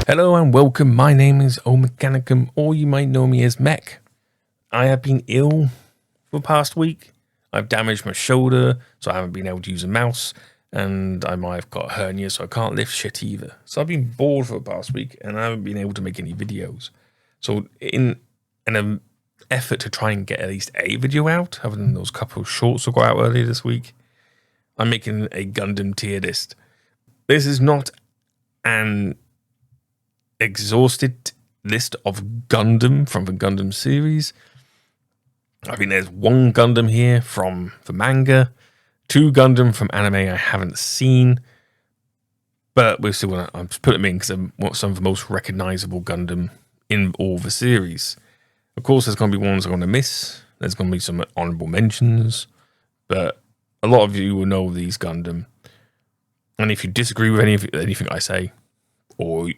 Hello and welcome. My name is O Mechanicum, or you might know me as Mech. I have been ill for the past week. I've damaged my shoulder, so I haven't been able to use a mouse, and I might have got a hernia, so I can't lift shit either. So I've been bored for the past week, and I haven't been able to make any videos. So in an effort to try and get at least a video out, other than those couple of shorts that got out earlier this week, I'm making a Gundam tier list. This is not an exhausted list of Gundam from the Gundam series. I think there's one Gundam here from the manga, two Gundam from anime I haven't seen, but we're still gonna put them in because I want some of the most recognizable Gundam in all the series. Of course, there's going to be ones I'm going to miss. There's going to be some honorable mentions, but a lot of you will know these Gundam. And if you disagree with anything I say, or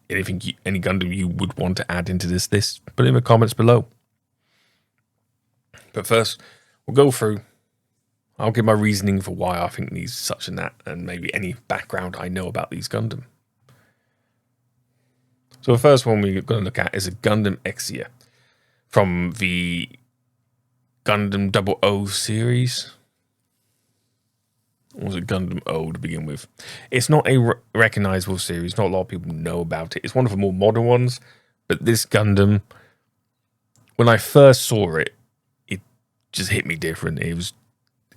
any Gundam you would want to add into this list, put it in the comments below. But first, we'll go through. I'll give my reasoning for why I think these such and that, and maybe any background I know about these Gundam. So the first one we're going to look at is a Gundam Exia from the Gundam 00 series. Or was it Gundam O to begin with? It's not a recognizable series. Not a lot of people know about it. It's one of the more modern ones. But this Gundam, when I first saw it, it just hit me different.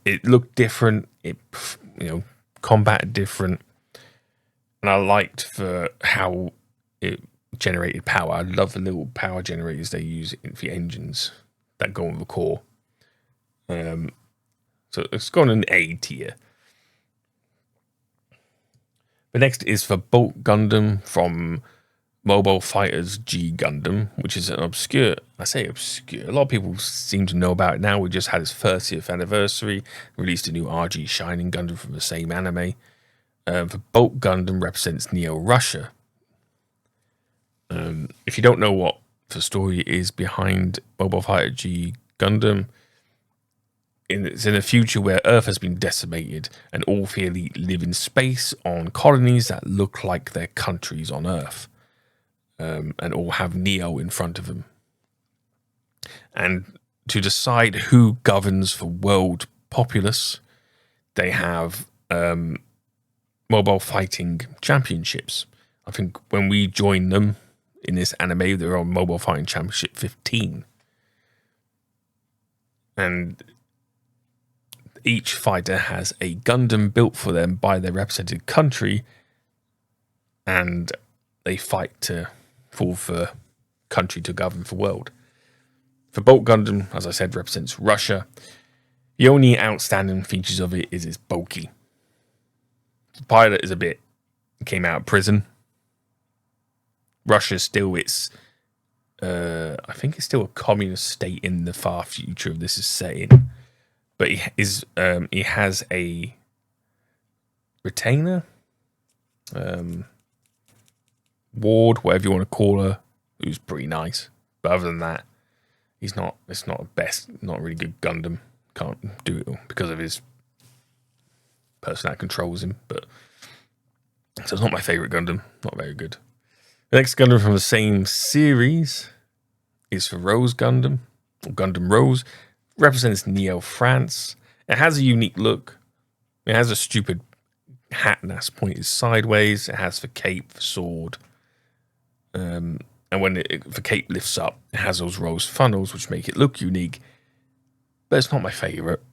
It looked different. It, combat different. And I liked for how it generated power. I love the little power generators they use in the engines that go on the core. So it's gone an A tier. The next is for Bolt Gundam from Mobile Fighters G Gundam, which is an obscure. I say obscure. A lot of people seem to know about it now. We just had its 30th anniversary. Released a new RG Shining Gundam from the same anime. The Bolt Gundam represents Neo Russia. If you don't know what the story is behind Mobile Fighter G Gundam, it's in a future where Earth has been decimated and all fairly live in space on colonies that look like their countries on Earth, and all have Neo in front of them. And to decide who governs the world populace, they have mobile fighting championships. I think when we join them in this anime, they're on Mobile Fighting Championship 15. And each fighter has a Gundam built for them by their represented country, and they fight for the country to govern the world. For Bolt Gundam, as I said, represents Russia. The only outstanding features of it is it's bulky. The pilot came out of prison. Russia still I think it's still a communist state in the far future of this is set in. But he has a retainer, ward, whatever you want to call her, who's pretty nice. But other than that, it's not a really good Gundam. Can't do it all because of his person that controls him. But so it's not my favorite Gundam. Not very good. The next Gundam from the same series is for Rose Gundam, or Gundam Rose. Represents Neo France. It has a unique look. It has a stupid hat that's pointed sideways. It has the cape, the sword. And when the cape lifts up, it has those rose funnels, which make it look unique. But it's not my favorite.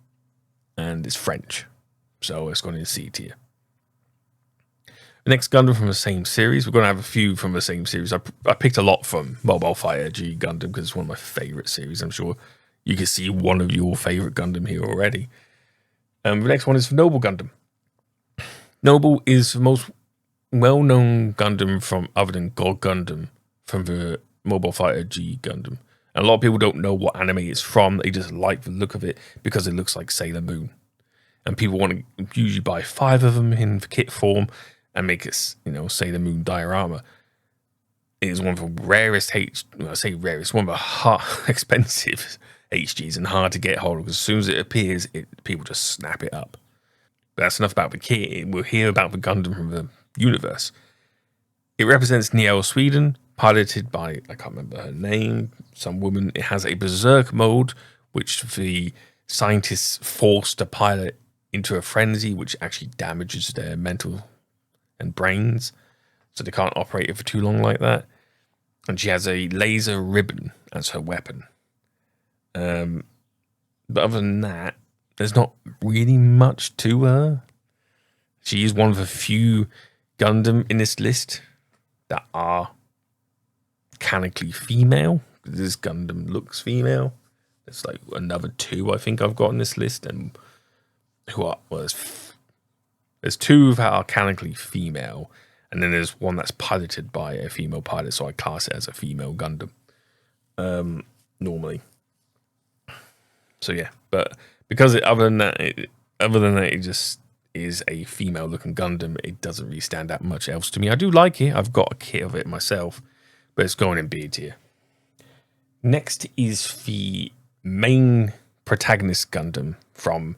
And it's French. So it's going in C tier. The next Gundam from the same series. We're going to have a few from the same series. I picked a lot from Mobile Fighter G Gundam because it's one of my favorite series. I'm sure you can see one of your favorite Gundam here already. The next one is for Noble Gundam. Noble is the most well-known Gundam from other than God Gundam from the Mobile Fighter G Gundam. And a lot of people don't know what anime it's from. They just like the look of it because it looks like Sailor Moon. And people want to usually buy 5 of them in the kit form and make it, Sailor Moon diorama. It is one of the rarest one of the expensive HGs and hard to get hold of because as soon as it appears, people just snap it up. But that's enough about the kit. We'll hear about the Gundam from the universe. It represents Neo Sweden, piloted by, I can't remember her name, some woman. It has a berserk mode, which the scientists force the pilot into a frenzy, which actually damages their mental and brains, so they can't operate it for too long like that. And she has a laser ribbon as her weapon. But other than that, there's not really much to her. She is one of a few Gundam in this list that are canonically female. This Gundam looks female. There's like another 2 I think I've got on this list, and there's 2 that are canonically female, and then there's one that's piloted by a female pilot, so I class it as a female Gundam normally. So yeah, but because other than that, it just is a female-looking Gundam. It doesn't really stand out much else to me. I do like it. I've got a kit of it myself, but it's going in B tier. Next is the main protagonist Gundam from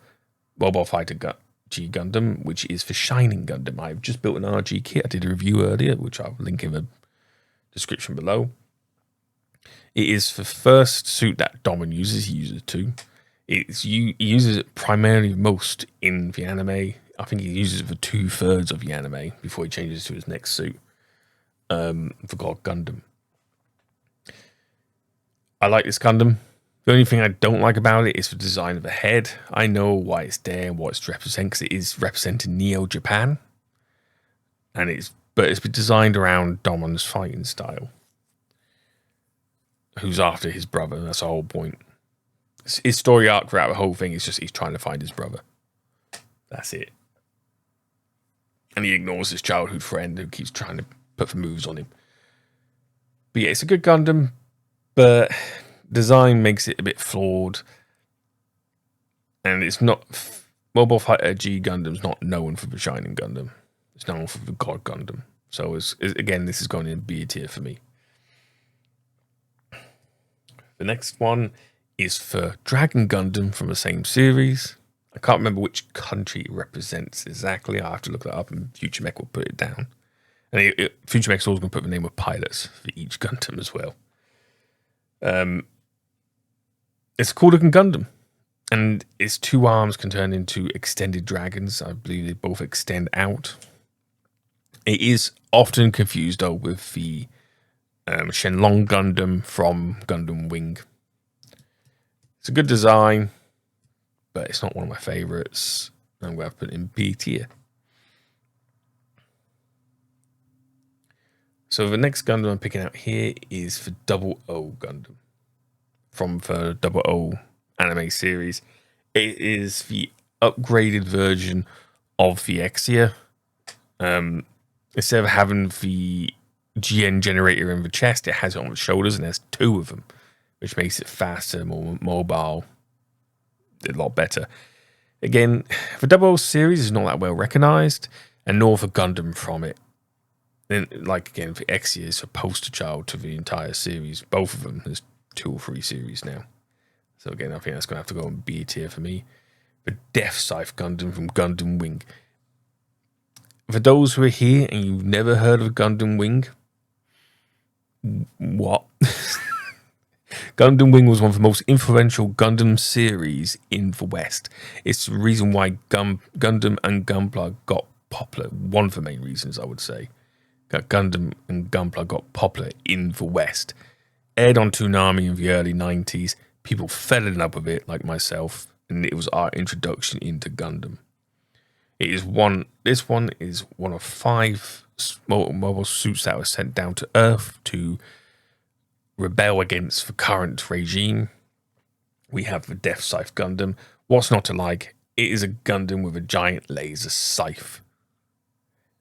Mobile Fighter G Gundam, which is the Shining Gundam. I've just built an RG kit. I did a review earlier, which I'll link in the description below. It is the first suit that Domin uses. He uses 2. He uses it primarily most in the anime. I think he uses it for 2/3 of the anime before he changes to his next suit for God Gundam. I like this Gundam. The only thing I don't like about it is the design of the head. I know why it's there and what it's representing, because it is representing Neo Japan, but it's been designed around Domon's fighting style, who's after his brother. That's the whole point. His story arc throughout the whole thing is just he's trying to find his brother. That's it. And he ignores his childhood friend who keeps trying to put the moves on him. But yeah, it's a good Gundam, but design makes it a bit flawed. And it's not... Mobile Fighter G Gundam's not known for the Shining Gundam. It's known for the God Gundam. So again, this is going in B tier for me. The next one is for Dragon Gundam from the same series. I can't remember which country it represents exactly. I'll have to look that up, and Future Mech will put it down. And Future Mech's always going to put the name of pilots for each Gundam as well. It's a cool looking Gundam, and its 2 arms can turn into extended dragons. I believe they both extend out. It is often confused though with the Shenlong Gundam from Gundam Wing. It's a good design, but it's not one of my favorites. I'm going to put it in B tier. So the next Gundam I'm picking out here is the Double O Gundam from the Double O anime series. It is the upgraded version of the Exia. Instead of having the GN generator in the chest, it has it on the shoulders, and there's 2 of them, which makes it faster, more mobile, a lot better. Again, the Double O series is not that well recognized, and nor the Gundam from it. Then, like again, the Exia is a poster child to the entire series. Both of them. There's 2 or 3 series now. So again, I think that's going to have to go on B tier for me. The Death Scythe Gundam from Gundam Wing. For those who are here and you've never heard of Gundam Wing, what? Gundam Wing was one of the most influential Gundam series in the West. It's the reason why Gundam and Gunpla got popular. One of the main reasons, I would say. Gundam and Gunpla got popular in the West. Aired on Toonami in the early 90s. People fell in love with it, like myself, and it was our introduction into Gundam. This one is one of 5 mobile suits that were sent down to Earth to rebel against the current regime. We have the Death Scythe Gundam. What's not to like? It is a Gundam with a giant laser scythe,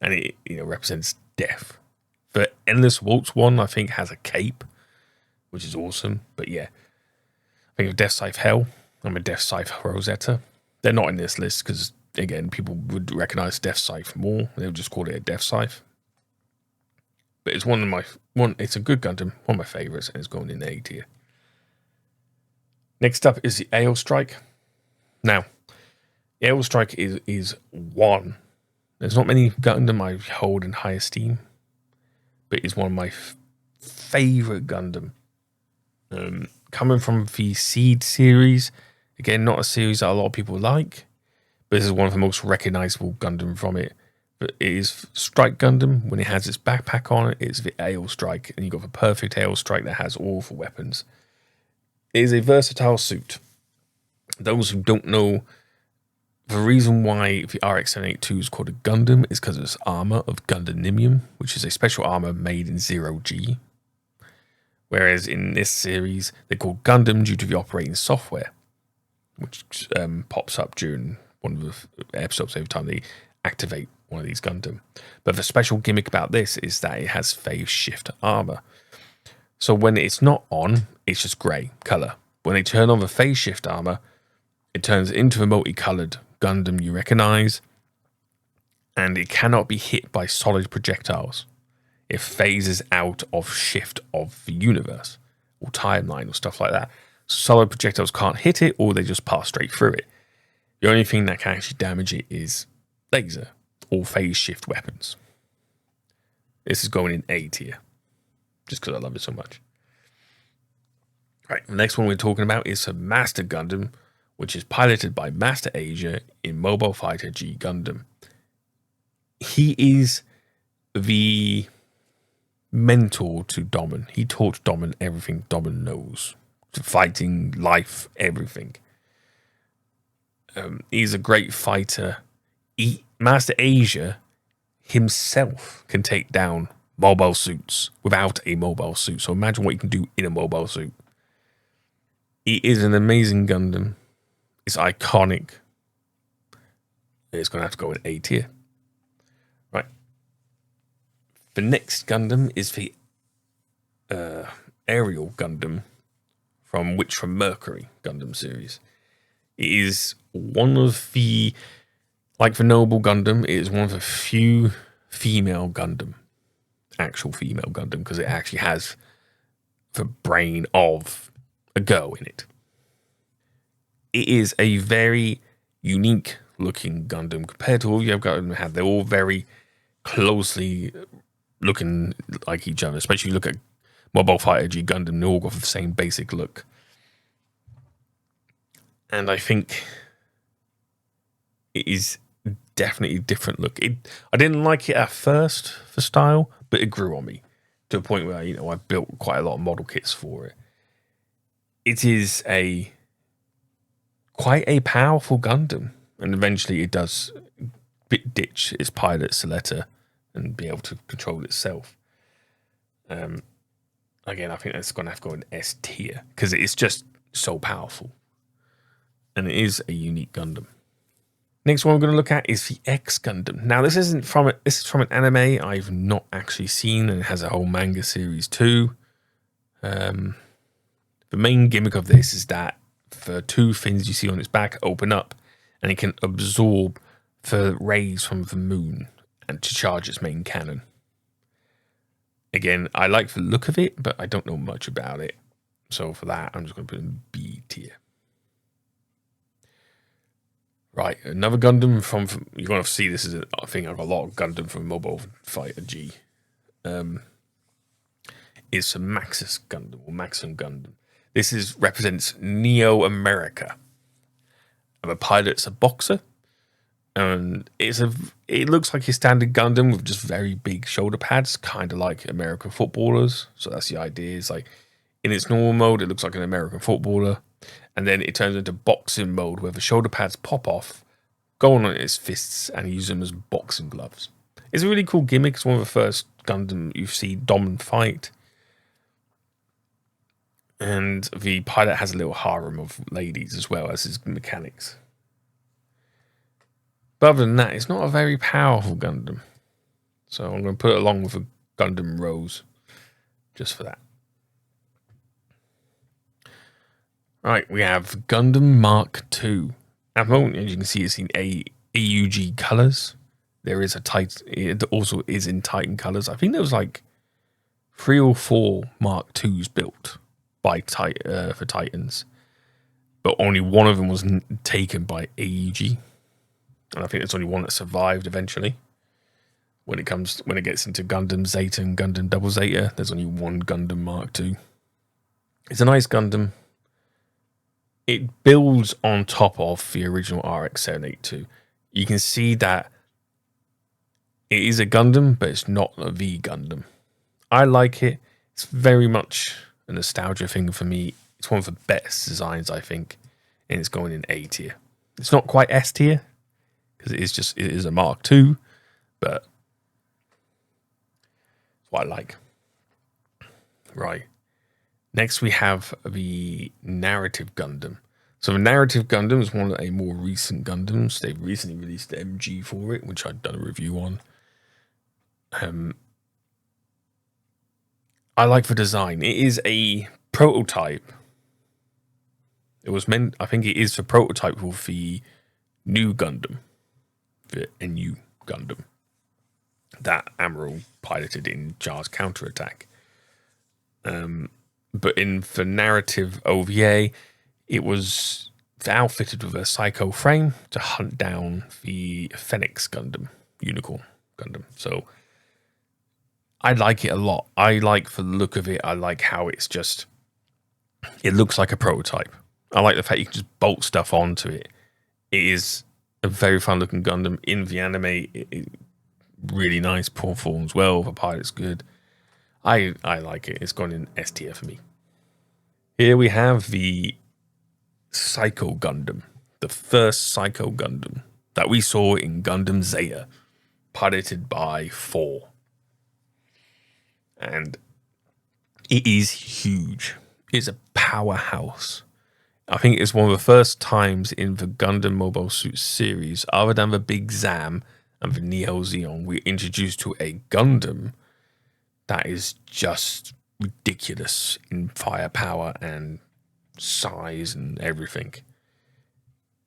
and it represents death. The Endless Waltz one, I think, has a cape, which is awesome. But yeah, I think of Death Scythe Hell and a Death Scythe Rosetta. They're not in this list because, again, people would recognize Death Scythe more. They would just call it a Death Scythe. But it's it's a good Gundam, one of my favorites, and it's going in A tier. Next up is the Ale Strike. Now, the Ale Strike is one. There's not many Gundam I hold in high esteem. but it's one of my favorite Gundam. Coming from the Seed series, again, not a series that a lot of people like, but this is one of the most recognizable Gundam from it. But it is Strike Gundam. When it has its backpack on it, it's the Ale Strike, and you've got the perfect Ale Strike that has all the weapons. It is a versatile suit. Those who don't know, the reason why the RX-782 is called a Gundam is because of its armor of Gundanium, which is a special armor made in 0G. Whereas in this series, they're called Gundam due to the operating software, which pops up during one of the episodes every time they activate one of these Gundam. But the special gimmick about this is that it has phase shift armor. So when it's not on, it's just grey color. When they turn on the phase shift armor, it turns into a multicolored Gundam you recognize, and it cannot be hit by solid projectiles. It phases out of shift of the universe or timeline or stuff like that. Solid projectiles can't hit it, or they just pass straight through it. The only thing that can actually damage it is laser or phase shift weapons. This is going in A tier, just because I love it so much. Right, the next one we're talking about is a Master Gundam, which is piloted by Master Asia in Mobile Fighter G Gundam. He is the mentor to Domon. He taught Domon everything Domon knows. Fighting, life, everything. He's a great fighter. Master Asia himself can take down mobile suits without a mobile suit. So imagine what you can do in a mobile suit. He is an amazing Gundam. It's iconic. It's going to have to go in A tier. Right. The next Gundam is the Aerial Gundam from Mercury Gundam series. It is one of the, like the Noble Gundam, it is one of the few female Gundam, actual female Gundam, because it actually has the brain of a girl in it. It is a very unique looking Gundam compared to all you have Gundam. They're all very closely looking like each other, especially look at Mobile Fighter G Gundam. They all got the same basic look. And I think it is definitely a different look. I didn't like it at first for style, but it grew on me to a point where, I built quite a lot of model kits for it. It is quite a powerful Gundam, and eventually it does ditch its pilot Soletta and be able to control itself. Again, I think that's going to have to go in S tier because it is just so powerful. And it is a unique Gundam. Next one we're going to look at is the X Gundam. Now, this is from an anime I've not actually seen, and it has a whole manga series too. The main gimmick of this is that the two fins you see on its back open up, and it can absorb the rays from the moon and to charge its main cannon. Again, I like the look of it, but I don't know much about it. So for that, I'm just going to put it in B tier. Right, another Gundam from you're going to see this is I think I've got a lot of Gundam from Mobile Fighter G. Is a Maxis Gundam or Maxim Gundam. This represents Neo America. And the pilot's a boxer, and it looks like your standard Gundam with just very big shoulder pads, kind of like American footballers. So that's the idea. It's like in its normal mode, it looks like an American footballer. And then it turns into boxing mode where the shoulder pads pop off, go on its fists, and use them as boxing gloves. It's a really cool gimmick. It's one of the first Gundam you see Domon fight. And the pilot has a little harem of ladies as well as his mechanics. But other than that, it's not a very powerful Gundam. So I'm going to put it along with a Gundam Rose just for that. Right, we have Gundam Mark II. At the moment, as you can see, it's in AUG colors. There is it also is in Titan colors. I think there was like 3 or 4 Mark IIs built by for Titans, but only one of them was taken by AUG, and I think there's only one that survived eventually. when it gets into Gundam Zeta and Gundam Double Zeta, there's only one Gundam Mark II. It's a nice Gundam. It builds on top of the original RX-782. You can see that it is a Gundam, but it's not a V Gundam. I like it. It's very much a nostalgia thing for me. It's one of the best designs, I think, and it's going in A tier. It's not quite S tier because it is a Mark II, but it's what I like. Right. Next, we have the Narrative Gundam. So the Narrative Gundam is one of a more recent Gundams. They've recently released the MG for it, which I've done a review on. I like the design. It is a prototype. I think it is the prototype for the new Gundam, the NU Gundam, that Admiral piloted in Jar's counterattack. But in the narrative OVA, it was outfitted with a psycho frame to hunt down the Phoenix Gundam, Unicorn Gundam. So I like it a lot. I like the look of it. I like how it looks like a prototype. I like the fact you can just bolt stuff onto it. It is a very fun looking Gundam. In the anime, it really nice, performs well. The pilot's good. I like it. It's gone in S tier for me. Here we have the Psycho Gundam, the first Psycho Gundam that we saw in Gundam Zeta, piloted by 4. And it is huge. It's a powerhouse. I think it's one of the first times in the Gundam Mobile Suit series, other than the Big Zam and the Neo Zeon, we're introduced to a Gundam that is just ridiculous in firepower and size and everything.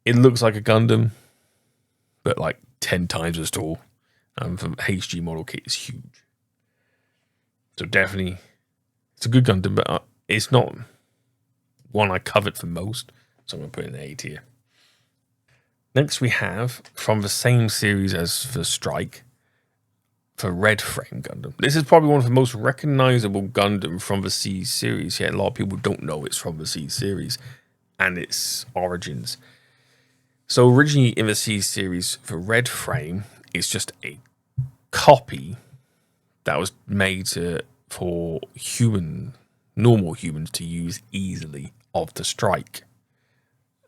It looks like a Gundam, but like 10 times as tall. The HG model kit is huge. So definitely, it's a good Gundam, but it's not one I covet for most. So I'm going to put it in the A tier. Next, we have, from the same series as the Strike, the Red Frame Gundam. This is probably one of the most recognizable Gundam from the C series. Yet a lot of people don't know it's from the C series and its origins. So originally in the C series, the Red Frame is just a copy that was made for normal humans to use easily of the Strike.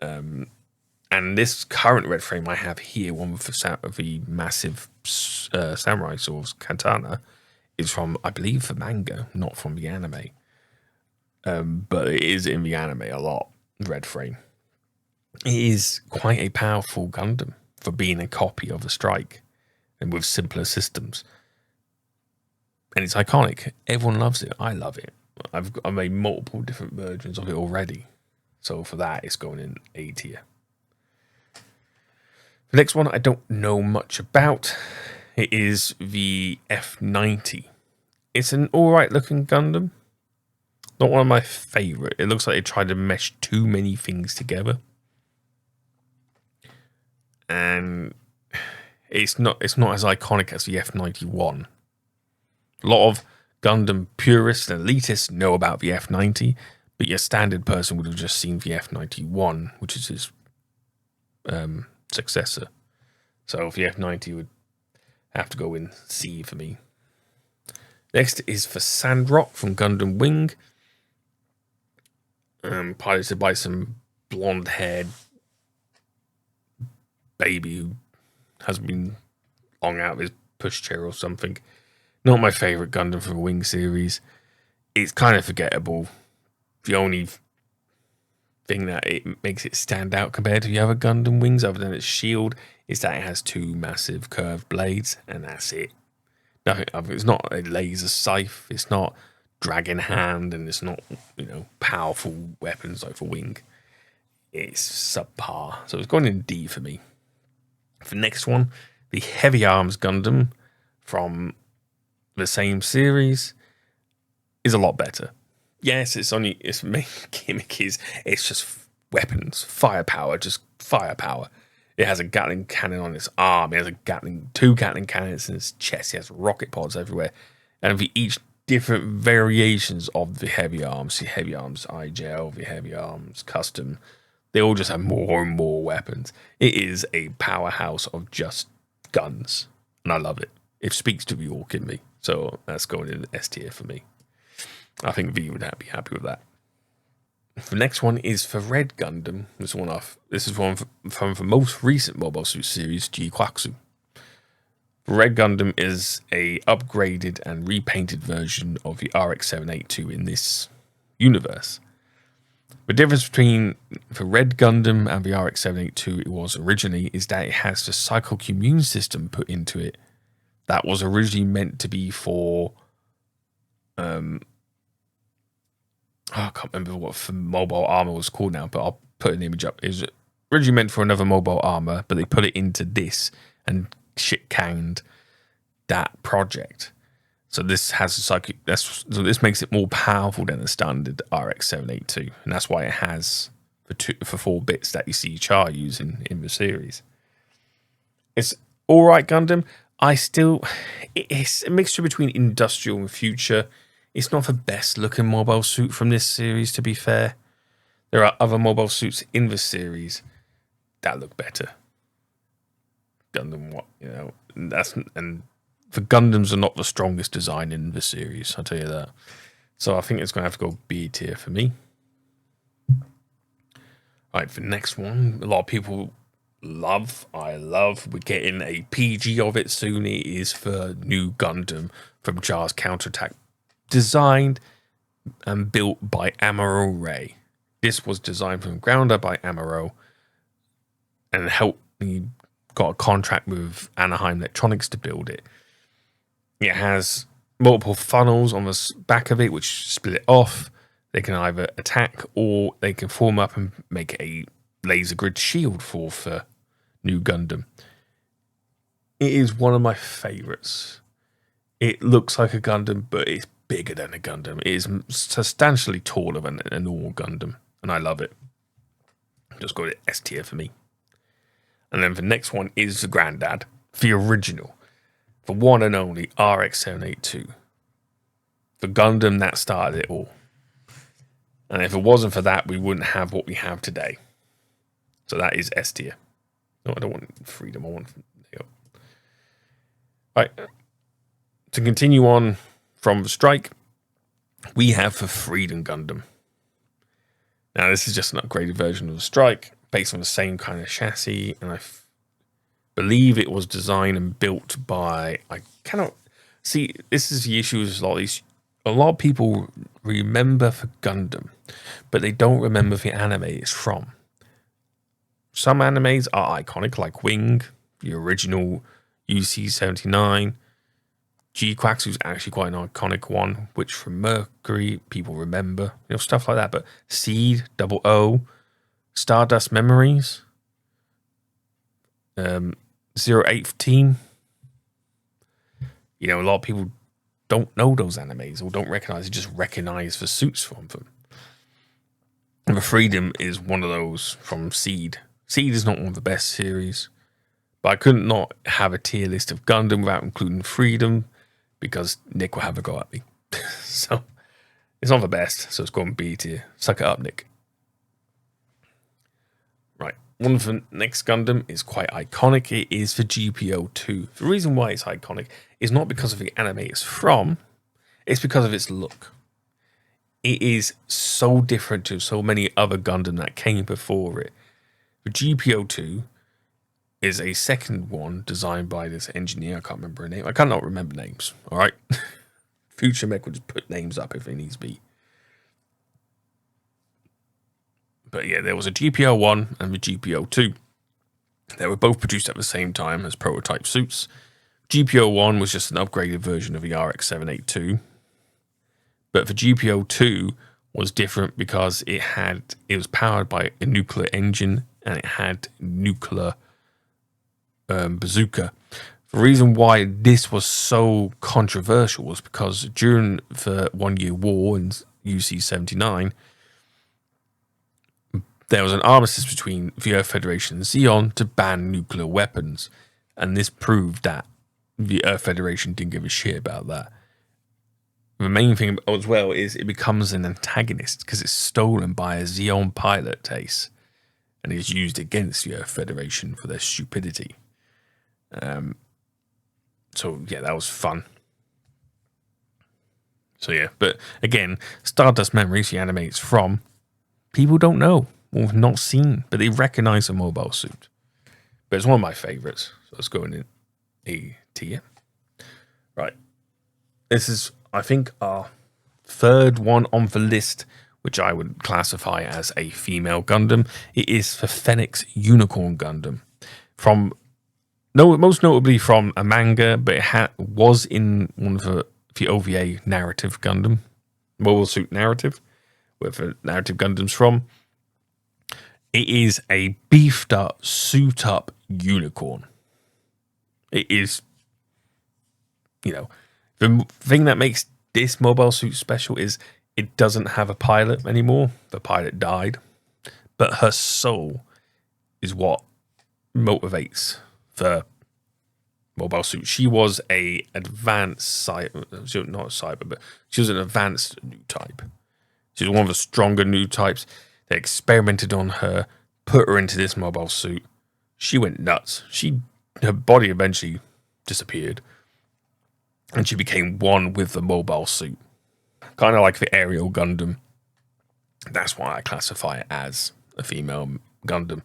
And this current Red Frame I have here, one with the massive samurai swords, katana, is from, I believe, the manga, not from the anime. But it is in the anime a lot, Red Frame. It is quite a powerful Gundam for being a copy of the Strike and with simpler systems. And it's iconic. Everyone loves it. I love it. I've made multiple different versions of it already. So for that, it's going in A tier. The next one I don't know much about. It is the F90. It's an alright looking Gundam. Not one of my favourite. It looks like they tried to mesh too many things together. And it's not as iconic as the F91. A lot of Gundam purists and elitists know about the F90, but your standard person would have just seen the F91, which is his successor. So the F90 would have to go in C for me. Next is for Sandrock from Gundam Wing, piloted by some blonde-haired baby who has been long out of his pushchair or something. Not my favourite Gundam from the Wing series. It's kind of forgettable. The only thing that it makes it stand out compared to the other Gundam Wings, other than its shield, is that it has 2 massive curved blades, and that's it. Nothing. It's not a laser scythe. It's not dragon hand, and it's not powerful weapons like for Wing. It's subpar. So it's going in D for me. The next one, the Heavy Arms Gundam from the same series, is a lot better. Yes, its main gimmick is it's just weapons, firepower, just firepower. It has a Gatling cannon on its arm. It has two Gatling cannons in its chest. It has rocket pods everywhere. And for each different variations of the heavy arms, the heavy arms IGL, the heavy arms custom, they all just have more and more weapons. It is a powerhouse of just guns. And I love it. It speaks to the orc in me. So that's going in S tier for me. I think V would be happy with that. The next one is for Red Gundam. This is one from the most recent Mobile Suit series, G-Quaxu. Red Gundam is a upgraded and repainted version of the RX-782 in this universe. The difference between the Red Gundam and the RX-782 it was originally is that it has the psychocommune system put into it that was originally meant to be for I can't remember what the mobile armor was called now, but I'll put an image up. It was originally meant for another mobile armor, but they put it into this and shit canned that project. So this has a so this makes it more powerful than the standard RX-782, and that's why it has for 4 bits that you see Char using in the series. It's all right, Gundam. It's a mixture between industrial and future. It's not the best looking mobile suit from this series, to be fair. There are other mobile suits in the series that look better. Gundam, and the Gundams are not the strongest design in the series, I'll tell you that. So I think it's going to have to go B tier for me. Alright, for the next one, a lot of people I love. We're getting a PG of it soon. It is for New Gundam from Char's Counterattack. Designed and built by Amaro Ray. This was designed from ground up by Amaro and he got a contract with Anaheim Electronics to build it. It has multiple funnels on the back of it which split it off. They can either attack or they can form up and make a laser grid shield for New Gundam. It is one of my favorites. It looks like a Gundam, but it's bigger than a Gundam. It is substantially taller than a normal Gundam, and I love it. Just go to S tier for me. And then the next one is the Granddad, the original, the one and only RX-782, the Gundam that started it all. And if it wasn't for that, we wouldn't have what we have today. So that is S tier. No, I don't want freedom. I want. Right. To continue on from the strike, we have the Freedom Gundam. Now, this is just an upgraded version of the strike, based on the same kind of chassis, and I believe it was designed and built by. I cannot see. This is the issue with a lot of these. A lot of people remember for Gundam, but they don't remember the anime it's from. Some animes are iconic, like Wing, the original UC-79. G-Quaxu is actually quite an iconic one, which from Mercury people remember, stuff like that. But Seed, Double O, Stardust Memories, 08th Team. A lot of people don't know those animes or don't recognize. They just recognize the suits from them. And the Freedom is one of those from Seed. Seed is not one of the best series, but I couldn't not have a tier list of Gundam without including Freedom, because Nick will have a go at me. So it's not the best, so it's going B tier. Suck it up, Nick. Right, one of the next Gundam is quite iconic. It is for GPO2. The reason why it's iconic is not because of the anime it's from, it's because of its look. It is so different to so many other Gundam that came before it. The GPO2 is a second one designed by this engineer. I can't remember her name. I cannot remember names. All right. Future Mech will just put names up if it needs to be. But yeah, there was a GPO1 and the GPO2. They were both produced at the same time as prototype suits. GPO1 was just an upgraded version of the RX-782. But the GPO2 was different because it was powered by a nuclear engine and it had nuclear bazooka. The reason why this was so controversial was because during the 1 year war in UC-79, there was an armistice between the Earth Federation and Zeon to ban nuclear weapons. And this proved that the Earth Federation didn't give a shit about that. The main thing as well is it becomes an antagonist because it's stolen by a Zeon pilot, Tace, and is used against the Earth Federation for their stupidity. So yeah, that was fun. So yeah, but again, Stardust Memories, the anime it's from, people don't know or have not seen, but they recognize the mobile suit. But it's one of my favorites, so let's go in A tier. Right, this is, I think, our third one on the list, which I would classify as a female Gundam. It is the Phoenix Unicorn Gundam, from most notably from a manga, but it was in one of the OVA narrative Gundam, Mobile Suit Narrative, where the narrative Gundam's from. It is a beefed up, suit up unicorn. It is, the thing that makes this mobile suit special is it doesn't have a pilot anymore. The pilot died, but her soul is what motivates the mobile suit. She was a advanced not cyber, but she was an advanced new type. She was one of the stronger new types. They experimented on her, put her into this mobile suit. She went nuts. Her body eventually disappeared, and she became one with the mobile suit. Kind of like the aerial Gundam. That's why I classify it as a female Gundam.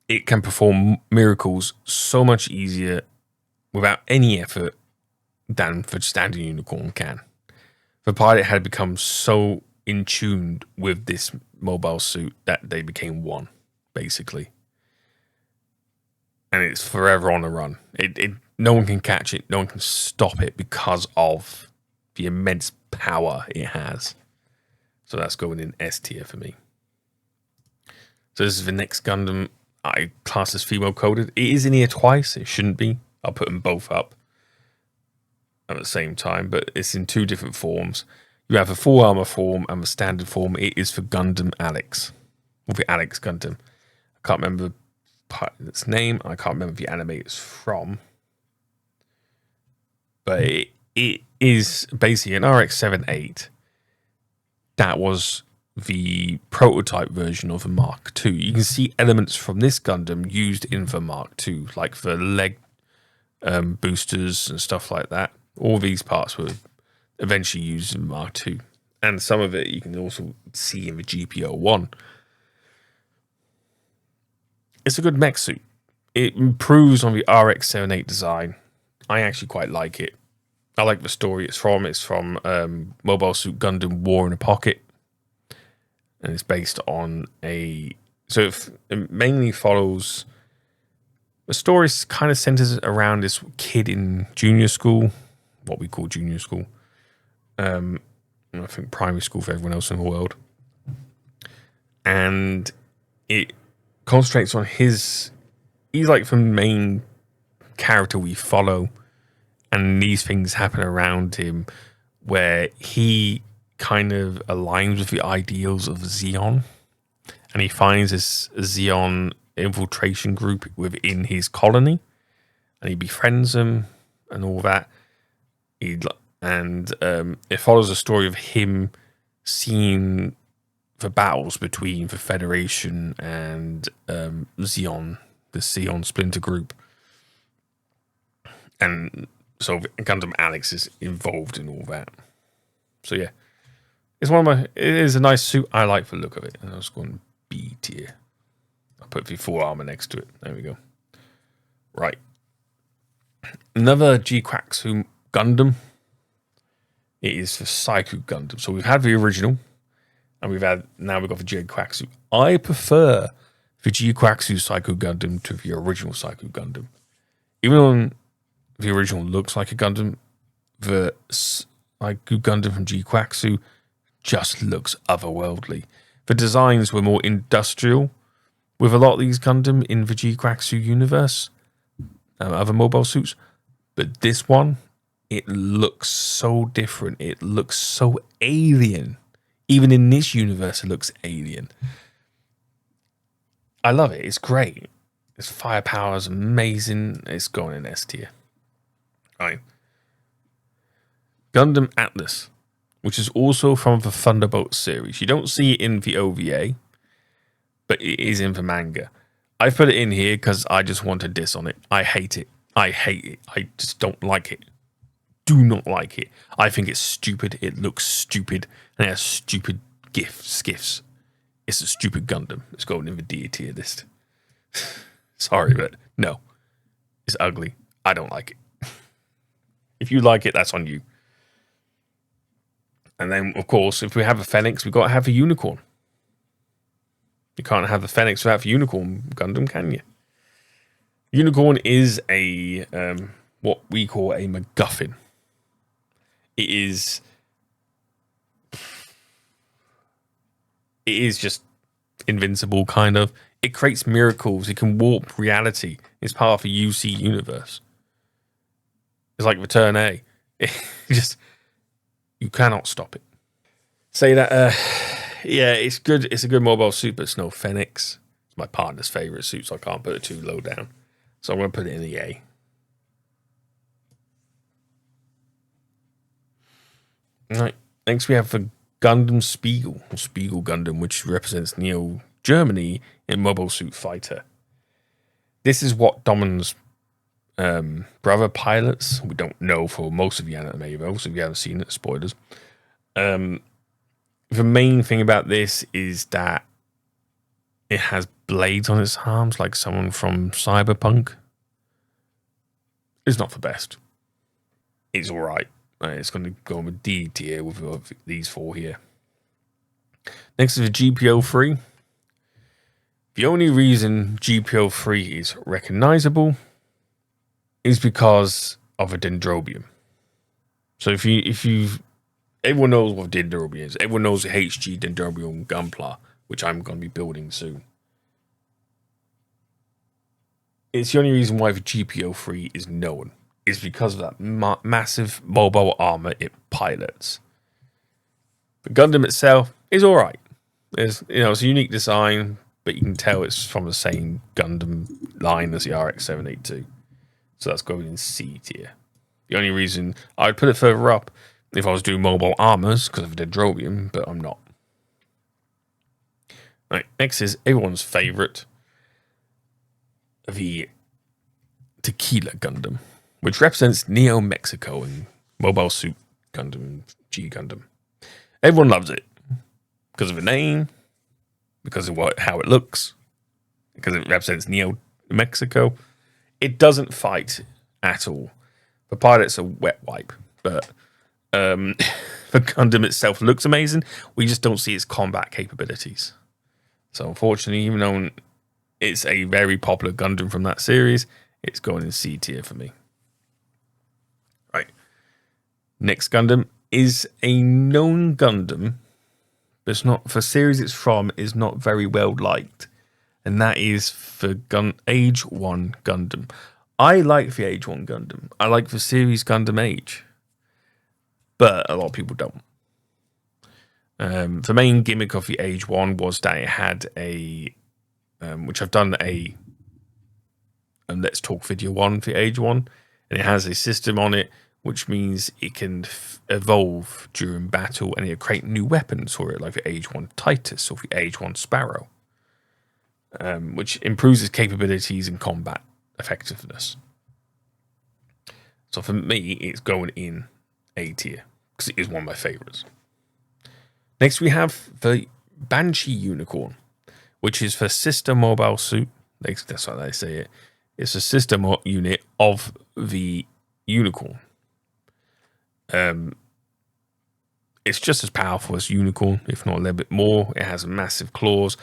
It can perform miracles so much easier without any effort than the standard unicorn can. The pilot had become so in tune with this mobile suit that they became one, basically. And it's forever on the run. No one can catch it, no one can stop it because of the immense power it has. So that's going in S tier for me. So this is the next Gundam I class as female coded. It is in here twice. It shouldn't be. I'll put them both up at the same time, but it's in two different forms. You have a full armor form and the standard form. It is for Gundam Alex, or the Alex Gundam. I can't remember its name. I can't remember the anime it's from, but it is basically an RX-78 that was the prototype version of the Mark II. You can see elements from this Gundam used in the Mark II, like the leg boosters and stuff like that. All these parts were eventually used in Mark II, and some of it you can also see in the GP01. It's a good mech suit. It improves on the RX-78 design. I actually quite like it. I like the story it's from. It's from Mobile Suit Gundam War in a Pocket. And it's based on it mainly follows, the story kind of centers around this kid in junior school, what we call junior school. I think primary school for everyone else in the world. And it concentrates on he's like the main character we follow, and these things happen around him where he kind of aligns with the ideals of Zeon, and he finds this Zeon infiltration group within his colony, and he befriends them and all that. It follows the story of him seeing the battles between the Federation and Zeon, the Zeon splinter group, and so Gundam Alex is involved in all that. So yeah. It is a nice suit. I like the look of it. And I was going B tier. I'll put the full armor next to it. There we go. Right. Another G-Quaxu Gundam. It is the Psycho Gundam. So we've had the original, and now we've got the G-Quaxu. I prefer the G-Quaxu Psycho Gundam to the original Psycho Gundam. Even though the original looks like a Gundam, the Psycho Gundam from G-Quaxu just looks otherworldly. The designs were more industrial with a lot of these Gundam in the G-Quaxu universe, other mobile suits, but this one, it looks so different. It looks so alien. Even in this universe, it looks alien. I love it. It's great. Its firepower is amazing. It's going in S tier. Right. Gundam Atlas, which is also from the Thunderbolt series. You don't see it in the OVA, but it is in the manga. I put it in here because I just want to diss on it. I hate it. I hate it. I just don't like it. Do not like it. I think it's stupid. It looks stupid. And it has stupid skiffs. It's a stupid Gundam. It's going in the D tier list. Sorry, but no. It's ugly. I don't like it. If you like it, that's on you. And then, of course, if we have a Phoenix, we've got to have a unicorn. You can't have the Phoenix without the unicorn Gundam, can you? Unicorn is a what we call a MacGuffin. It is just invincible, kind of. It creates miracles. It can warp reality. It's part of the UC universe. It's like Return A. You cannot stop it. Say that, yeah, it's good. It's a good mobile suit, but it's no Phoenix. It's my partner's favorite suit, so I can't put it too low down. So I'm going to put it in the A. Right. Next, we have the Gundam Spiegel, or Spiegel Gundam, which represents Neo Germany in Mobile Suit Fighter. This is what Domin's brother pilots. We don't know for most of the anime, though, so if you haven't seen it, spoilers. The main thing about this is that it has blades on its arms, like someone from Cyberpunk. It's not the best. It's all right. It's going to go with D tier with these four here. Next is the GPO-3. The only reason GPO-3 is recognizable is because of a dendrobium. So if you everyone knows what dendrobium is. Everyone knows the HG dendrobium gunpla, which I'm going to be building soon. It's the only reason why the GPO-3 is known. Is because of that massive mobile armor it pilots. The Gundam itself is all right. It's a unique design, but you can tell it's from the same Gundam line as the RX-782. So that's going in C tier. The only reason I'd put it further up if I was doing mobile armors because of the dendrobium, but I'm not. Right, next is everyone's favorite, the Tequila Gundam, which represents Neo Mexico in Mobile Suit Gundam, G Gundam. Everyone loves it because of the name, because of how it looks, because it represents Neo Mexico. It doesn't fight at all. The pilot's a wet wipe, but the Gundam itself looks amazing. We just don't see its combat capabilities. So unfortunately, even though it's a very popular Gundam from that series, it's going in C tier for me. Right. Next Gundam is a known Gundam, but it's not for series it's from is not very well liked, and that is for Age 1 Gundam. I like the Age 1 Gundam. I like the series Gundam Age, but a lot of people don't. The main gimmick of the Age 1 was that it had a, which I've done a Let's Talk video on for Age 1, and it has a system on it which means it can evolve during battle and it'll create new weapons for it, like the Age 1 Titus or the Age 1 Sparrow, which improves its capabilities and combat effectiveness. So for me, it's going in A tier because it is one of my favorites. Next, we have the Banshee Unicorn, which is for sister mobile suit. That's how they say it. It's a sister unit of the Unicorn. It's just as powerful as Unicorn, if not a little bit more. It has massive claws,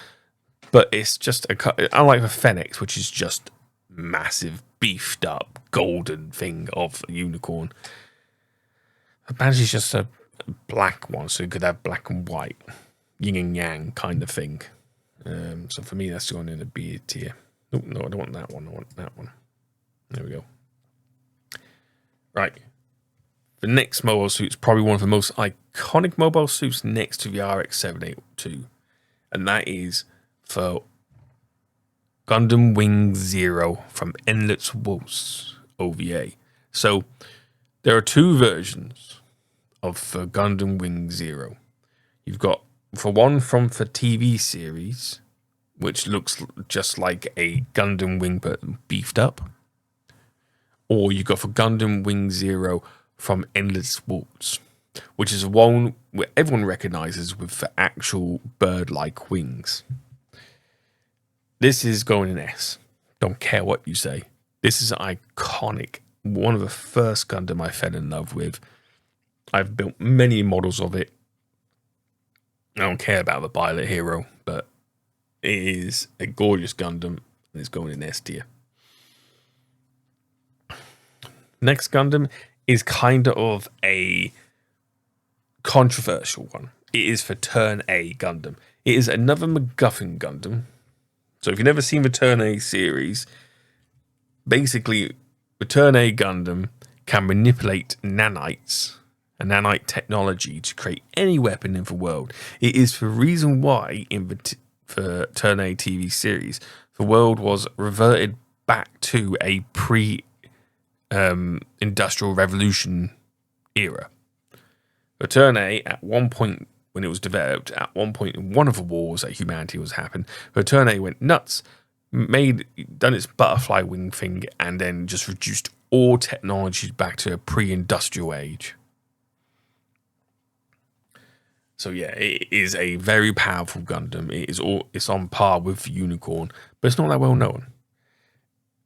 but it's just unlike the Phoenix, which is just massive, beefed up, golden thing of a Unicorn. The Banshee's just a black one, so you could have black and white, yin and yang kind of thing. So for me, that's going in a B tier. No, I don't want that one. I want that one. There we go. Right. The next mobile suit is probably one of the most iconic mobile suits next to the RX-782, and that is for Gundam Wing Zero from Endless Waltz OVA. So there are two versions of Gundam Wing Zero. You've got for one from the TV series, which looks just like a Gundam Wing but beefed up, or you got for Gundam Wing Zero from Endless Waltz, which is one where everyone recognizes with the actual bird-like wings. This is going in S. Don't care what you say. This is iconic. One of the first Gundam I fell in love with. I've built many models of it. I don't care about the pilot hero, but it is a gorgeous Gundam, and it's going in S tier. Next Gundam is kind of a controversial one. It is for Turn A Gundam. It is another MacGuffin Gundam. So if you've never seen the Turn A series, basically the Turn A Gundam can manipulate nanites and nanite technology to create any weapon in the world. It is the reason why in the for Turn A TV series, the world was reverted back to a pre-industrial revolution era. The Turn A, at one point when it was developed, at one point in one of the wars that humanity was happening, the Turn A went nuts, done its butterfly wing thing, and then just reduced all technology back to a pre-industrial age. So yeah, it is a very powerful Gundam. It's on par with Unicorn, but it's not that well known.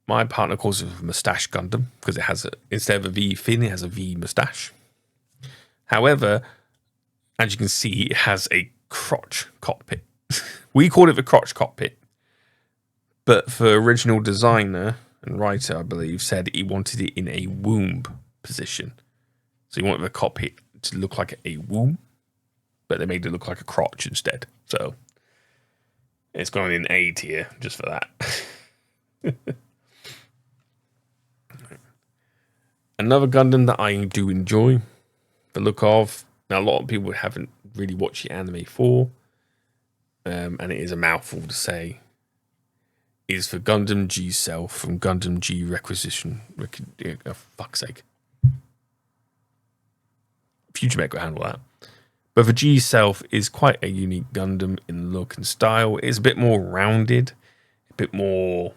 My partner calls it a Mustache Gundam because it has instead of a V fin, it has a V mustache. However, as you can see, it has a crotch cockpit. We call it the crotch cockpit, but the original designer and writer, I believe, said he wanted it in a womb position. So he wanted the cockpit to look like a womb, but they made it look like a crotch instead. So it's going in A tier just for that. Another Gundam that I do enjoy the look of. Now, a lot of people haven't really watched the anime for, and it is a mouthful to say, is for Gundam G Self from Gundam G Requisition. Oh, fuck's sake. Future Mech will handle that. But the G Self is quite a unique Gundam in look and style. It's a bit more rounded, a bit more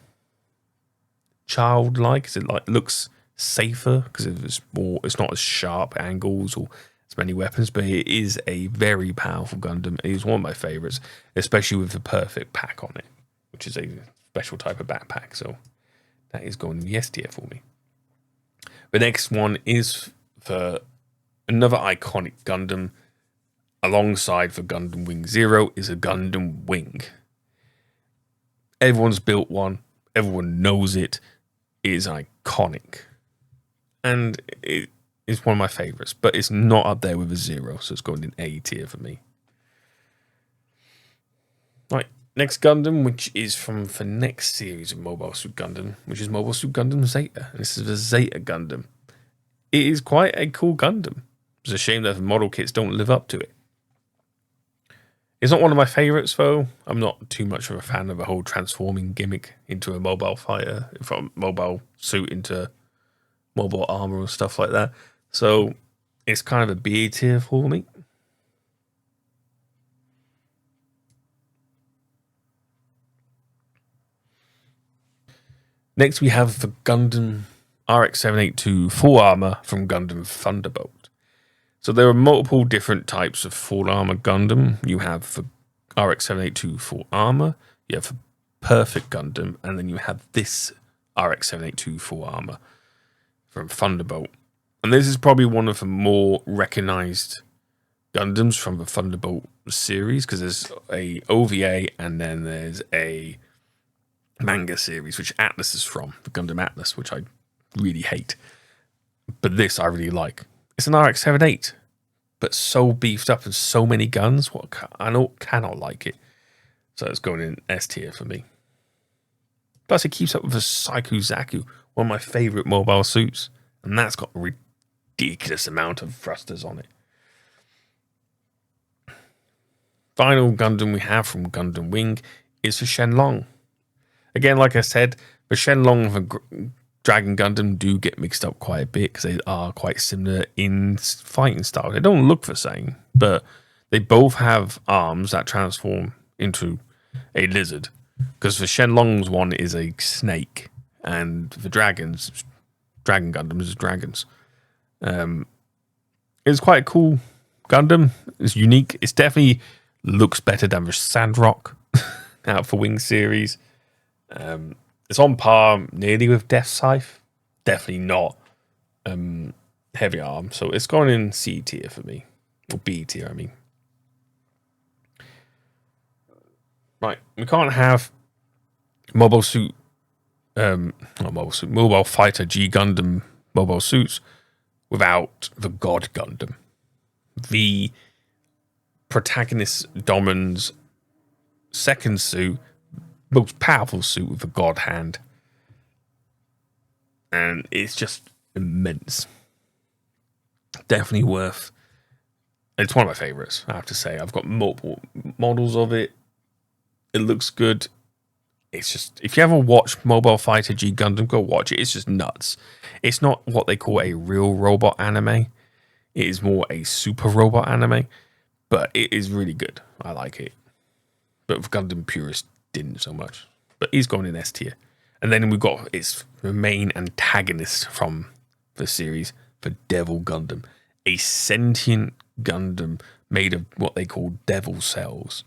childlike. It looks safer because it's not as sharp angles or as many weapons, but it is a very powerful Gundam. It is one of my favorites, especially with the perfect pack on it, which is a special type of backpack. So that is going in the S tier for me. The next one is for another iconic Gundam alongside for Gundam Wing Zero is a Gundam Wing. Everyone's built one. Everyone knows it. It is iconic. And it is one of my favorites, but it's not up there with a Zero, so it's going in A tier for me. Right, next Gundam, which is from the next series of Mobile Suit Gundam, which is Mobile Suit Gundam Zeta. And this is the Zeta Gundam. It is quite a cool Gundam. It's a shame that the model kits don't live up to it. It's not one of my favorites, though. I'm not too much of a fan of the whole transforming gimmick into a mobile fighter, from mobile suit into mobile armor and stuff like that. So it's kind of a B tier for me. Next, we have the Gundam RX-782 full armor from Gundam Thunderbolt. So there are multiple different types of full armor Gundam. You have the RX-782 full armor, you have the Perfect Gundam, and then you have this RX-782 full armor from Thunderbolt. And this is probably one of the more recognized Gundams from the Thunderbolt series, because there's a OVA and then there's a manga series, which Atlas is from, the Gundam Atlas, which I really hate. But this I really like. It's an RX-78, but so beefed up and so many guns. I cannot like it. So it's going in S tier for me. Plus, it keeps up with the Saiku Zaku, one of my favorite mobile suits, and that's got a ridiculous amount of thrusters on it. final Gundam we have from Gundam Wing is for Shenlong. Again, like I said, the Shenlong and Dragon Gundam do get mixed up quite a bit because they are quite similar in fighting style. They don't look the same, but they both have arms that transform into a lizard. Because the Shenlong's one is a snake, and the Dragon Gundam is dragons. It's quite a cool Gundam. It's unique. It's definitely looks better than the Sandrock out for Wing series. It's on par nearly with Death Scythe. Definitely not heavy arm. So it's gone in C tier for me. Or B tier, I mean. Right. We can't have Mobile Fighter G Gundam mobile suits without the God Gundam. The protagonist Domin's second suit, most powerful suit with the God hand. And it's just immense. Definitely worth. It's one of my favorites, I have to say. I've got multiple models of it. It looks good. It's just, if you ever watch Mobile Fighter G Gundam, go watch it. It's just nuts. It's not what they call a real robot anime. It is more a super robot anime, but it is really good. I like it. But Gundam Purist didn't so much. But he's going in S tier. And then we've got its main antagonist from the series, the Devil Gundam. A sentient Gundam made of what they call devil cells,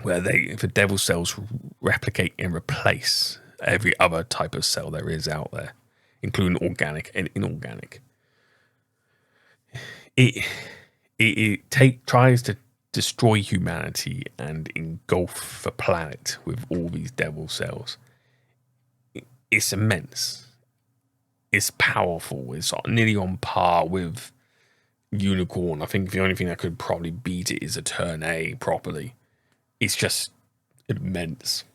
where the devil cells replicate and replace every other type of cell there is out there, including organic and inorganic. It tries to destroy humanity and engulf the planet with all these devil cells. It's immense. It's powerful. It's nearly on par with Unicorn. I think the only thing that could probably beat it is a Turn A properly. It's just immense.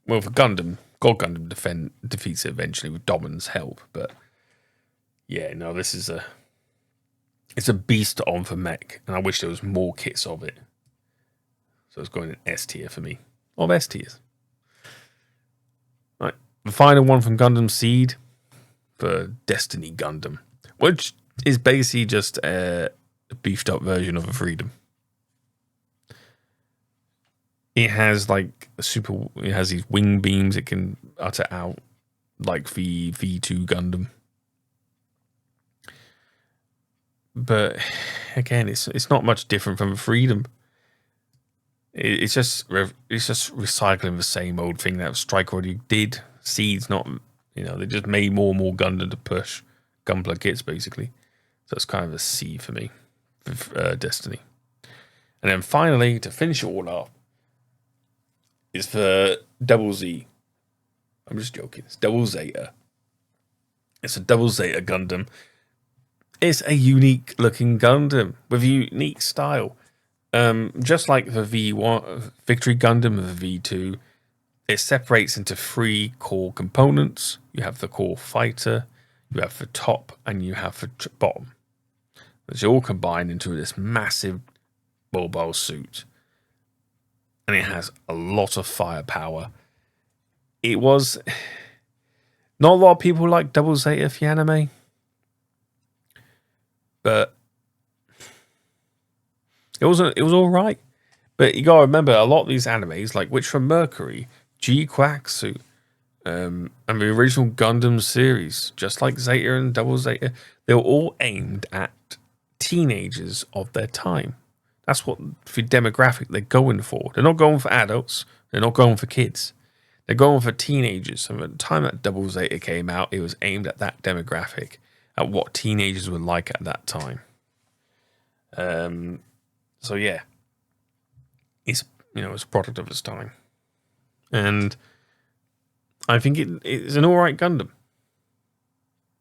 Well, for Gundam, God Gundam defeats it eventually with Domin's help. But yeah, no, this is it's a beast on for mech, and I wish there was more kits of it. So it's going in S tier for me. Of S tiers. Right, the final one from Gundam Seed for Destiny Gundam, which is basically just a beefed up version of a Freedom. It has like it has these wing beams it can utter out, like the V2 Gundam. But again, it's not much different from Freedom. It's just recycling the same old thing that Strike already did. Seed's not, they just made more and more Gundam to push Gunpla kits basically. So it's kind of a C for me, for Destiny. And then finally, to finish it all up, is for Double Z. I'm just joking. It's Double Zeta. It's a Double Zeta Gundam. It's a unique looking Gundam with a unique style. Just like the V1 Victory Gundam and the V2, it separates into 3 core components. You have the core fighter, you have the top, and you have the bottom. It's all combined into this massive mobile suit. And it has a lot of firepower. It was not a lot of people like Double Zeta for anime, but it was all right. But you gotta remember, a lot of these animes, like Witch from Mercury, G Quacksuit, and the original Gundam series, just like Zeta and Double Zeta, they were all aimed at teenagers of their time. That's what the demographic they're going for. They're not going for adults. They're not going for kids. They're going for teenagers. And at the time that Double Zeta came out, it was aimed at that demographic, at what teenagers were like at that time. So yeah, it's it's a product of its time, and I think it's an all right Gundam.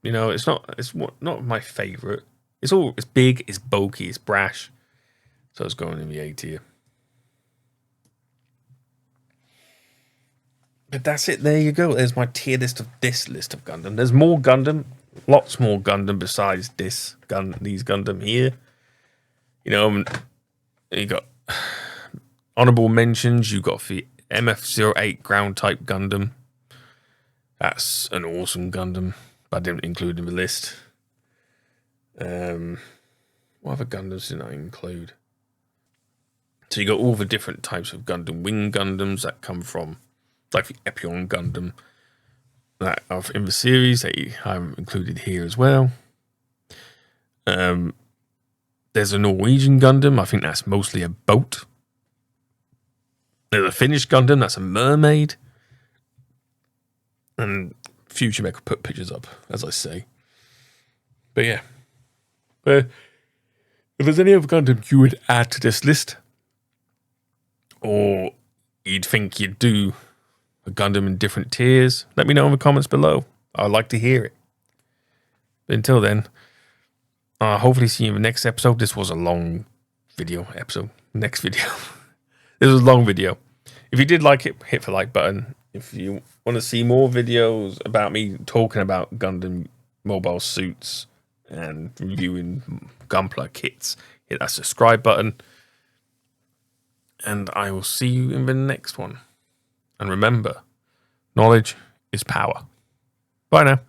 It's not my favorite. It's big, it's bulky, it's brash. So it's going in the A tier. But that's it. There you go. There's my tier list of this list of Gundam. There's more Gundam, lots more Gundam besides these Gundam here. You got Honorable mentions, you got the MF-08 ground type Gundam. That's an awesome Gundam, but I didn't include in the list. What other Gundams did I include? So you got all the different types of Gundam. Wing Gundams that come from, like the Epion Gundam, that are in the series that I've included here as well. There's a Norwegian Gundam. I think that's mostly a boat. There's a Finnish Gundam. That's a mermaid. And Future Mech will put pictures up, as I say. But yeah. If there's any other Gundam you would add to this list, or you'd think you'd do a Gundam in different tiers, let me know in the comments below. I'd like to hear it. But until then, hopefully see you in the next episode. This was a long video episode. Next video. This was a long video. If you did like it, hit the like button. If you want to see more videos about me talking about Gundam mobile suits and reviewing Gunpla kits, hit that subscribe button. And I will see you in the next one. And remember, knowledge is power. Bye now.